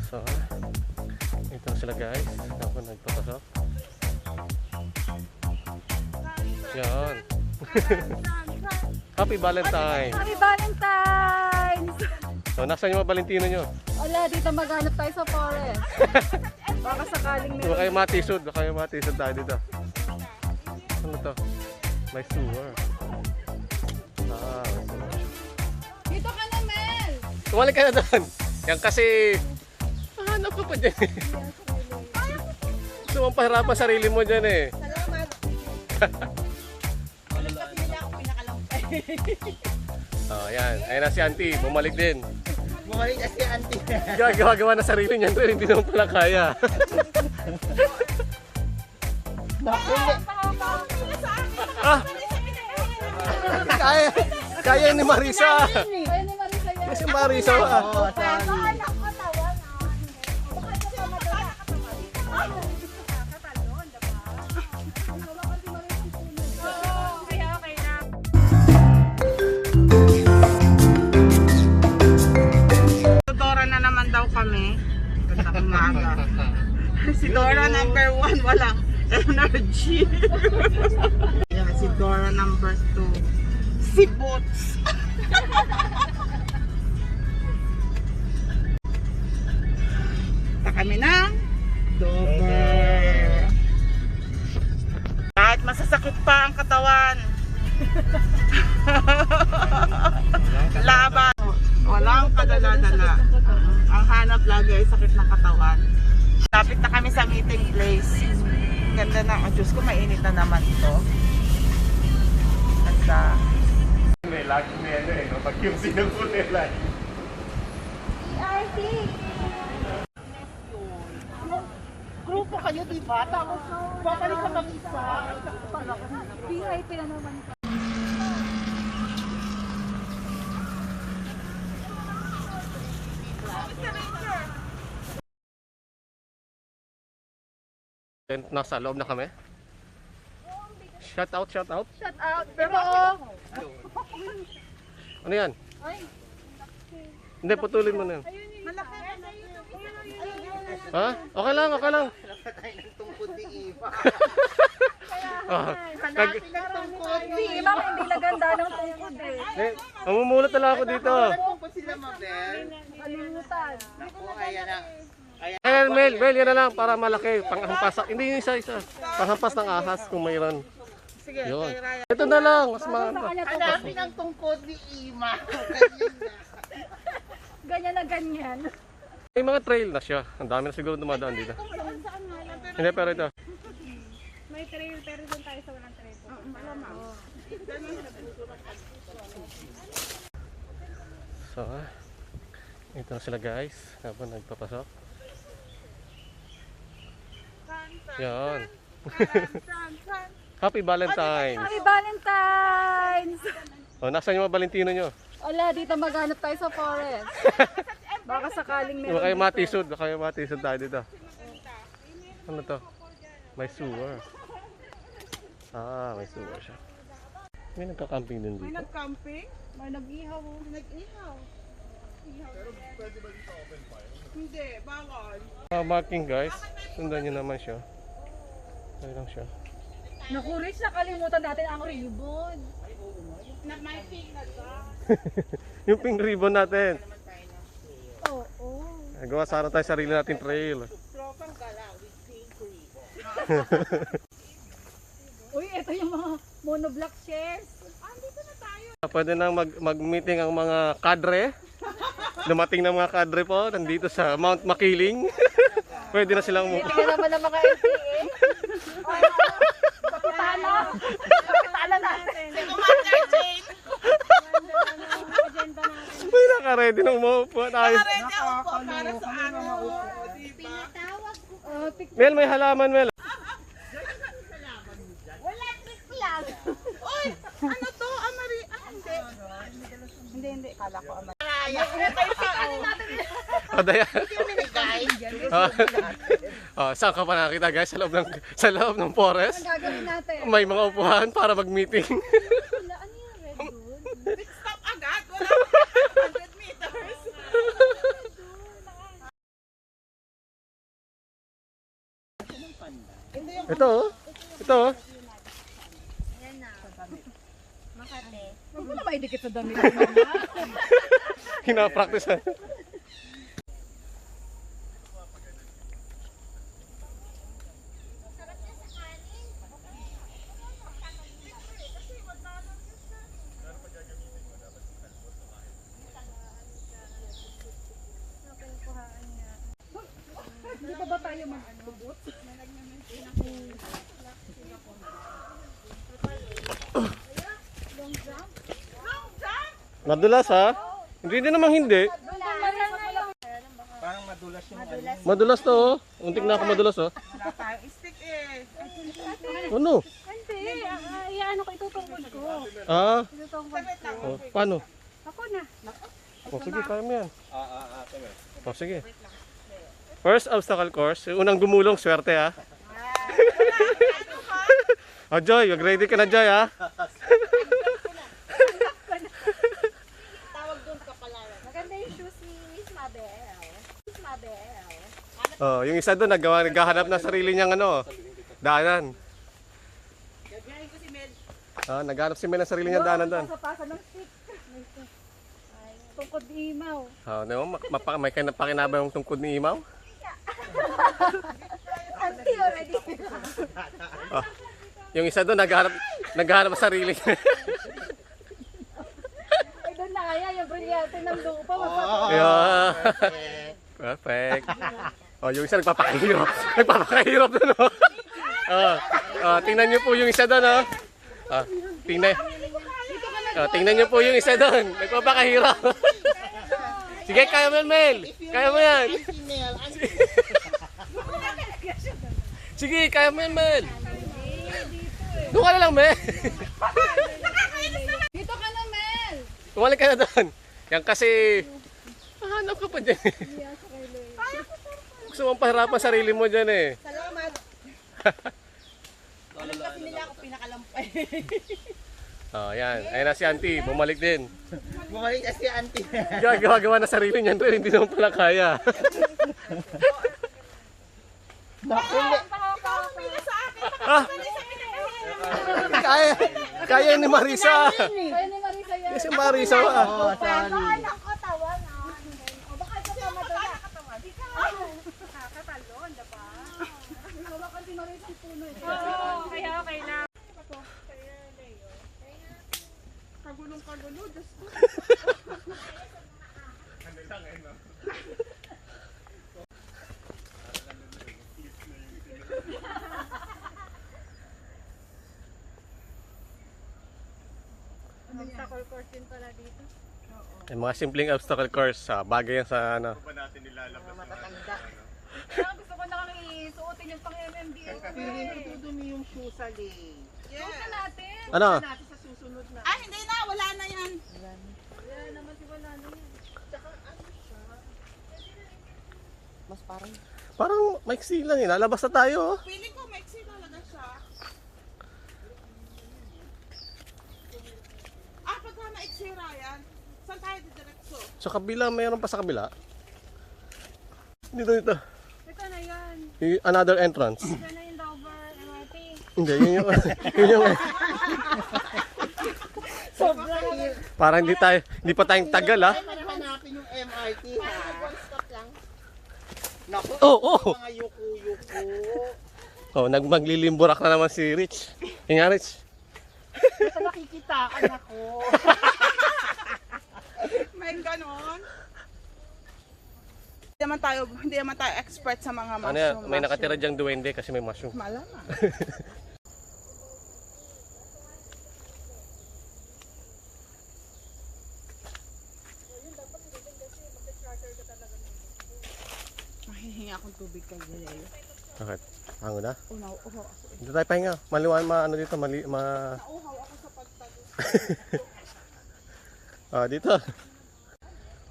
So, ito na sila guys. Ako nagpapasok. Yan. Happy Valentine! Happy Valentine's! So, nasaan yung mga Valentino nyo? Wala, dito maghanap tayo sa forest. Baka sakaling Baka kayo matisod. Baka kayo matisod tayo dito. Ano to? May sewer. Ah, may sewer. Dito ka na, Mel! Tumalik ka na doon. Yan kasi, hanap ka pa dyan eh. Gusto mong pahirapan sarili mo dyan eh. Salamat! Ulit kasi nila ako pinakalampay. Oh, yan. Ayun na si Auntie. Bumalik din. Bumalik na si Auntie. Gawa na sarili niyan. Pero hindi naman pala kaya. Ah! Kaya ni Marisa. Kaya ni Marisa yan. Kasi Marisa. Oo, saan? Dora na naman daw kami. Ganda umaga. Si Dora number 1 walang energy. Yeah, si Dora number 2. Si Boots. Ta kami ng Dover. Kahit masasakit pa ang katawan. Laban. Walang kadala-dala. Ang hanap lagi ay sakit ng katawan. Lapit na kami sa meeting place. Ganda na. Oh, Diyos ko, mainit na naman ito. Ganda. May lagi may ano eh. Pag yung sinagpunila. Grupo kayo, di ba? Tapos, babalik ka mag-isa. VIP na naman. Nasa loob na kami. Shout out, shout out. Shout out! Pero, Ano yan? ay, Hindi, putulin mo na yan. Malaki. Ha? Okay lang, okay lang. Napatay ng tungkod ni Eva. Ah, Hanapin ng tungkod si Imam hindi naganda ng tungkod eh. mamumulot na lang ako dito. Tungkod sila, Mabel. Kalimutan. Naku, ayan na. Ayan, Mel, yan na lang para malaki. Panghampas. Hindi yung isa-isa. Panghampas ng ahas kung mayroon. Sige, Yun. kay Ryan. Ito na lang. Mas maganda. Hanapin ang tungkod ni Ima. Ganyan na ganyan. May mga trail na siya. Ang dami na siguro dumadaan dito. Hindi, pero ito. May trail pero doon tayo sa walang trail. So, ito na sila guys. Habang nagpapasok. Yan. Happy Valentine! Happy Valentine's! Oh, nasaan yung mga Valentino nyo? Wala, dito maghanap tayo sa forest. Baka sakaling Baka kayo matisod. Baka kayo matisod tayo dito. Ano to? May sewer. Ah, may sewer siya. May nagka-camping din May dito. nag-camping? May nag-ihaw. Nag-ihaw. Hindi, bawal. Marking guys. Sundan nyo naman siya. Okay lang siya. Naku, Rich, nakalimutan natin ang ribbon. Na may pink na ba? Yung pink ribbon natin. Oo. Gawa sana tayo sarili natin trail. Tropang gala with pink cream. Uy, ito yung mga monoblock chairs. Andito na tayo. Pwede nang mag-meeting ang mga kadre. Dumating ng mga kadre po. Nandito sa Mount Makiling. Pwede na silang Tingnan naman ng mga LTA. Kapitana. Kapitana natin. Commander Jane. May naka-ready ng maupo. Ayos. Ready ako po para sa araw. Diba? Mel, may halaman, Mel. Wala trick lang. Uy, ano to? Amari. Hindi. Hindi. Kala ko ama. Padaya. Saan ka pa nakita guys? Sa loob ng forest. Ang gagawin natin? May mga upuan para mag-meeting. Wala, ano yung red doon? Stop agad. Wala. Ito oh. Ito oh. Huwag mo na maidikit sa damit. Hinapractice. Hindi pa ba tayo mag-bubot? Madulas ha? Hindi din namang hindi. Parang madulas yung ano. Madulas to oh. Untik na ako madulas oh. Wala tayong stick eh. Ano? Hindi. Iyaano ko, itutungkod ko. Ah, Itutungkod ko. oh, paano? Ako na. Oh, sige, kaya mo yan. Oh, sige. First obstacle course. Unang gumulong, swerte ha. Oh, Joy, ready ka na, Joy ha? Maganda yung shoes ni Miss Mabel. Miss Mabel. Oh, yung isa doon naghahanap ng sarili niyang ano, daanan. Ah, naghahanap si Mel ng sarili niyang daanan doon. Pasa ng stick. Tungkod ni Imaw. Oh, no, may pakinabang yung tungkod ni Imaw. Auntie already. Oh, yung isa doon naghahanap ng sarili niya. Ay, doon na kaya yung brilyante ng lupa. Yeah. Perfect. Oh, yung isa nagpapakahirap. Nagpapakahirap doon, oh. Tingnan niyo po yung isa doon, oh. Tingnan niyo po yung isa doon. Nagpapakahirap. Sige, kaya mo yan, Mel. Kaya mo yan. Sige, kaya mo yan, Mel. Doon ka na lang, Mel. Dito ka na, Mel. Tumalik ka na doon. Yan kasi, mahanap ka pa dyan. Gusto mong pahirapan sarili mo dyan eh. Salamat. Kasi nila ako pinakalampay. Oh, yan. Ayun na si Auntie. Bumalik din. Bumalik kasi auntie. Gagawa na sarili niyan pero hindi naman pala kaya. Kaya, kaya ni Marisa. Kaya ni Marisa yan. Kasi Marisa ah. Oh, sorry. Ang katawan, O baka ito pa madala. Katalon, diba? Hawakan si Marisa ang puno. Kaya okay na. Kagulong-kagulo, Diyos ko. Obstacle course din pala dito. Yung mga simpleng obstacle course, bagay yan sa ano. Kaya gusto ko na kang isuotin yung pang-MMDA. Feeling ko dudumi yung shoes ali. Suotin natin. Ano? Natin sa susunod na. Ah, hindi na. Wala na yan. Wala naman si wala na yan. Mas parang Parang maiksi lang eh. Lalabas na tayo. Oh. Feeling ko maiksi talaga siya. Ah, pagka maiksi Ryan, saan tayo didiretso? Sa kabila, mayroon pa sa kabila. Dito, dito. Ito na yan. Another entrance. Ito na yung Dover MRT. Hindi, yun yung... yun yung parang hindi pa tayong tagal ha. para hanapin yung MRT ha. Stop lang. Naku, mga yuku-yuku. Oh, maglilimburak na naman si Rich. Yung nga, Rich. Ito nakikitaan ako. May ganon. Hindi naman tayo expert sa mga mushroom. Ano yan? May nakatira dyang duwende kasi may mushroom. Malama. Mahihinga akong tubig kay Leo. Bakit? Hango na? Unaw, Dito tayo pahinga. Maliwan, ano dito, nauhaw ako sa pagtago. dito.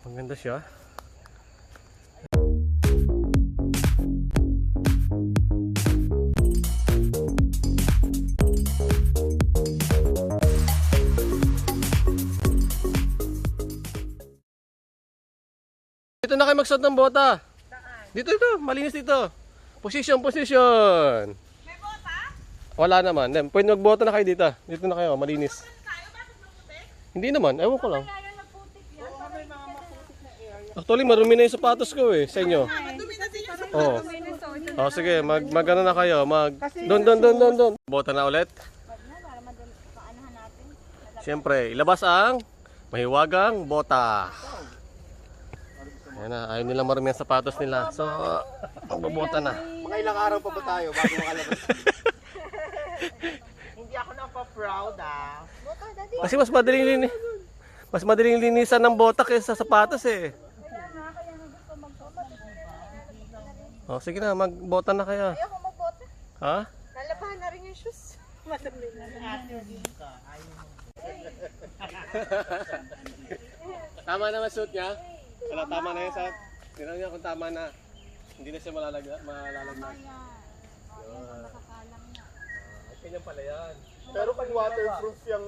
Maganda siya. Dito na kayo magsuot ng bota. Dito, malinis dito. Position. May bota? Wala naman. Then, pwede magboto na kayo dito. Dito na kayo, malinis. Hindi naman, ewan ko lang. Actually, marumi na yung sapatos ko eh, sa inyo. Oo. Oh, sige, mag-ano na kayo. Doon. Boto na ulit. Siyempre, ilabas ang mahiwagang bota. Ayan na, ayaw nilang marumi ang sapatos nila. So, magbobota na. Mga ilang araw pa ba tayo bago makalabas? Hindi ako napa-proud ah. Kasi mas madaling linisan ng bota kaysa sa sapatos eh. Oh, sige na, magbota na kayo. Ayoko magbota. Ha? Lalabahan na rin yung shoes. Madami na. Tama naman suit niya. Wala, tama na yan sa... Tingnan niya kung tama na. Hindi na siya malalagyan. Ganyan pala yan. Pero pag waterproof yung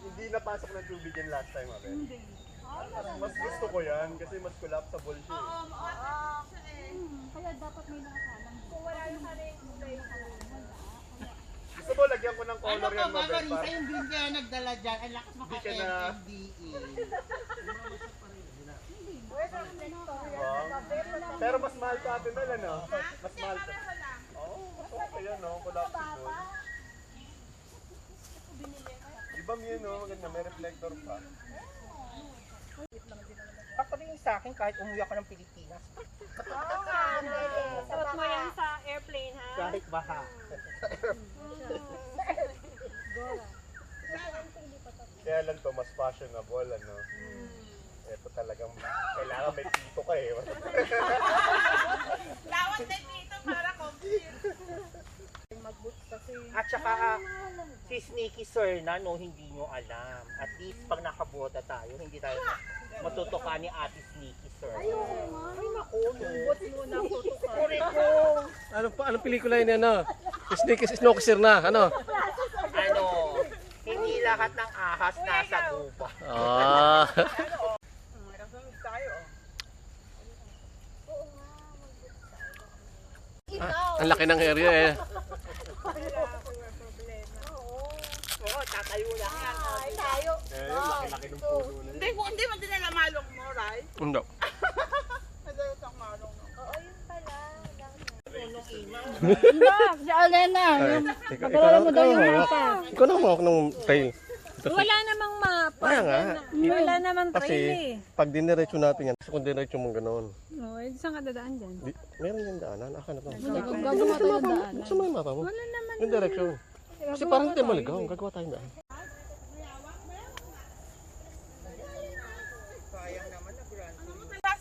hindi napasok ng tubig yan last time, abe. Hindi. Mas gusto ko yan kasi mas collapsible siya. Kaya dapat may nakasalang. Kung wala yung haring Gusto mo lagyan ko ng color yan, Mabel. Marisa, yung green kaya nagdala dyan. Ang lakas Hindi ka na- maka-MMDE. Pero mas mahal sa atin na no? Mas mahal sa... Oo, mas okay yan, no? Collapsible. Di ba yun, no? Maganda, may reflector pa. Ako rin sa akin kahit umuwi ako ng Pilipinas. Suot mo yan sa airplane, ha? Kahit baha. Kaya lang to, mas fashionable, ano? Ito talagang, kailangan may pito ka eh. Lawan din dito para complete. At saka si Sneaky Sir na no, hindi nyo alam. At least pag nakaboda tayo, hindi tayo matutuka ni Ate Sneaky Sir. Ay naku, bot muna tutuka. Anong pelikula yun ano? Snooker na, ano? Ano, hindi lahat ng ahas nasa gupa. Ah. Ang laki ng area eh. Oo, tatayo lang yan. Tayo. Laki-laki ng puno na. Hindi man din nila malong mo, right? Hindi. Nadayo sa malong mo. Oo, yun pala. Si Alena, Pagkala mo daw yung mapa. Ikaw na hawak ng trail. wala namang mapa. Kaya nga. Wala namang trail Kasi eh. pag diniretso natin yan, kung diretso mong gano'n. Oh, saan ka dadaan dyan? Meron yung daanan. Aka na to. Gagawa tayo ng daan. Gusto mo yung mapa mo? Wala naman. Yung direksyon. Kasi parang hindi tayo maligaw. Gagawa tayong daan.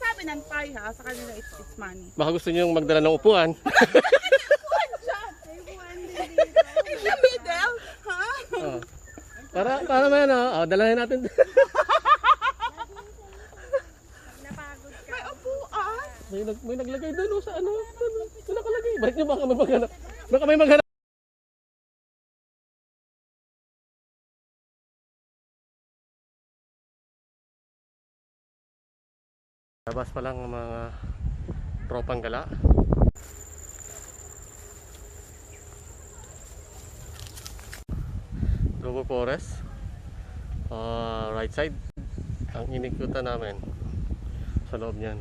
Sabi ng pie ha, sa kanila it's money. Baka gusto nyo yung magdala ng upuan. Middle, ha? Oh. Para man oh, dalahin natin. May upuan. May naglagay doon sa ano. Doon nakalagay. Balik nyo baka may maghanap. Baka may maghanap. Labas pa lang ang mga tropang gala. Lobo Forest. Right side. Ang inikutan namin sa loob niyan.